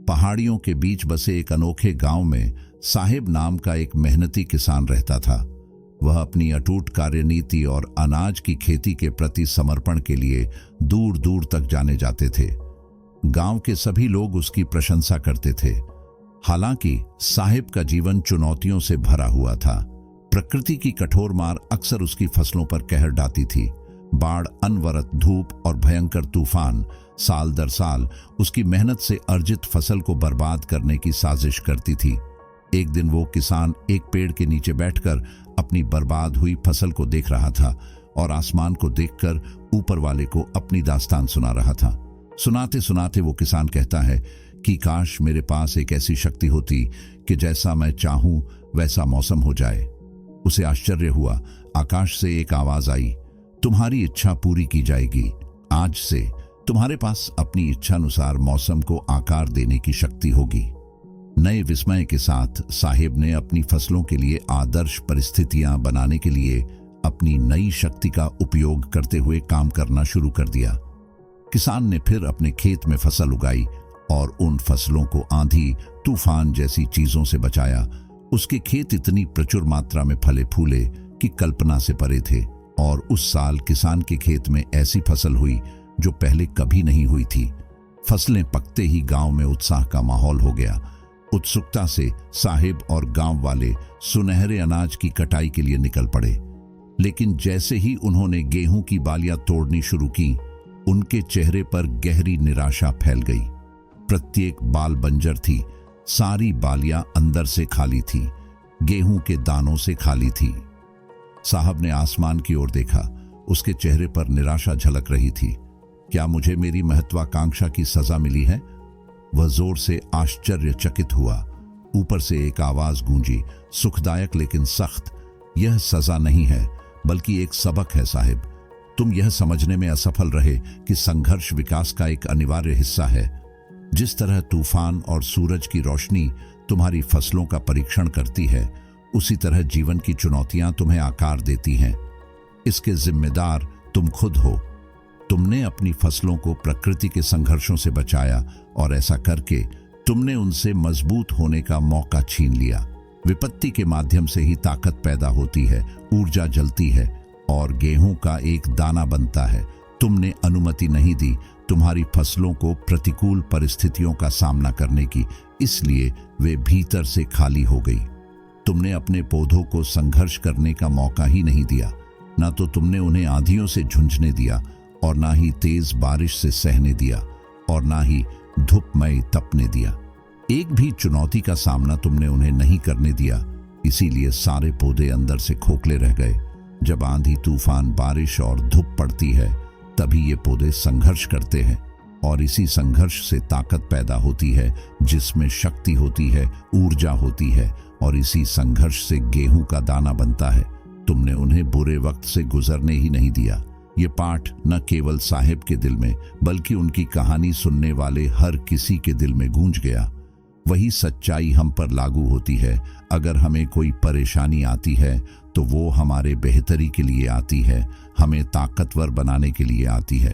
पहाड़ियों के बीच बसे एक अनोखे गांव में साहिब नाम का एक मेहनती किसान रहता था। वह अपनी अटूट कार्यनीति और अनाज की खेती के प्रति समर्पण के लिए दूर दूर तक जाने जाते थे। गांव के सभी लोग उसकी प्रशंसा करते थे। हालांकि साहिब का जीवन चुनौतियों से भरा हुआ था। प्रकृति की कठोर मार अक्सर उसकी फसलों पर कहर ढाती थी। बाढ़, अनवरत धूप और भयंकर तूफान साल दर साल उसकी मेहनत से अर्जित फसल को बर्बाद करने की साजिश करती थी। एक दिन वो किसान एक पेड़ के नीचे बैठकर अपनी बर्बाद हुई फसल को देख रहा था और आसमान को देखकर ऊपर वाले को अपनी दास्तान सुना रहा था। सुनाते सुनाते वो किसान कहता है कि काश मेरे पास एक ऐसी शक्ति होती कि जैसा मैं चाहूं वैसा मौसम हो जाए। उसे आश्चर्य हुआ। आकाश से एक आवाज आई, तुम्हारी इच्छा पूरी की जाएगी। आज से तुम्हारे पास अपनी इच्छा अनुसार मौसम को आकार देने की शक्ति होगी। नए विस्मय के साथ साहिब ने अपनी फसलों के लिए आदर्श परिस्थितियां बनाने के लिए अपनी नई शक्ति का उपयोग करते हुए काम करना शुरू कर दिया। किसान ने फिर अपने खेत में फसल उगाई और उन फसलों को आंधी, तूफान जैसी चीजों से बचाया। उसके खेत इतनी प्रचुर मात्रा में फले फूले कि कल्पना से परे थे और उस साल किसान के खेत में ऐसी फसल हुई जो पहले कभी नहीं हुई थी। फसलें पकते ही गांव में उत्साह का माहौल हो गया। उत्सुकता से साहिब और गांव वाले सुनहरे अनाज की कटाई के लिए निकल पड़े। लेकिन जैसे ही उन्होंने गेहूं की बालियां तोड़नी शुरू की, उनके चेहरे पर गहरी निराशा फैल गई। प्रत्येक बाल बंजर थी, सारी बालियां अंदर से खाली थी, गेहूं के दानों से खाली थी। साहब ने आसमान की ओर देखा। उसके चेहरे पर निराशा झलक रही थी। क्या मुझे मेरी महत्वाकांक्षा की सजा मिली है? वह जोर से आश्चर्यचकित हुआ। ऊपर से एक आवाज गूंजी, सुखदायक लेकिन सख्त, यह सजा नहीं है बल्कि एक सबक है साहिब। तुम यह समझने में असफल रहे कि संघर्ष विकास का एक अनिवार्य हिस्सा है। जिस तरह तूफान और सूरज की रोशनी तुम्हारी फसलों का परीक्षण करती है, उसी तरह जीवन की चुनौतियां तुम्हें आकार देती हैं। इसके जिम्मेदार तुम खुद हो। तुमने अपनी फसलों को प्रकृति के संघर्षों से बचाया और ऐसा करके तुमने उनसे मजबूत होने का मौका छीन लिया। विपत्ति के माध्यम से ही ताकत पैदा होती है, ऊर्जा जलती है और गेहूं का एक दाना बनता है। तुमने अनुमति नहीं दी तुम्हारी फसलों को प्रतिकूल परिस्थितियों का सामना करने की, इसलिए वे भीतर से खाली हो गई। तुमने अपने पौधों को संघर्ष करने का मौका ही नहीं दिया। ना तो तुमने उन्हें आंधियों से झुंझने दिया और ना ही तेज बारिश से सहने दिया और ना ही धूपमय तपने दिया। एक भी चुनौती का सामना तुमने उन्हें नहीं करने दिया। इसीलिए सारे पौधे अंदर से खोखले रह गए। जब आंधी, तूफान, बारिश और धूप पड़ती है, तभी ये पौधे संघर्ष करते हैं और इसी संघर्ष से ताकत पैदा होती है, जिसमें शक्ति होती है, ऊर्जा होती है और इसी संघर्ष से गेहूं का दाना बनता है। तुमने उन्हें बुरे वक्त से गुजरने ही नहीं दिया। ये पाठ न केवल साहिब के दिल में बल्कि उनकी कहानी सुनने वाले हर किसी के दिल में गूंज गया। वही सच्चाई हम पर लागू होती है। अगर हमें कोई परेशानी आती है तो वो हमारे बेहतरी के लिए आती है, हमें ताकतवर बनाने के लिए आती है।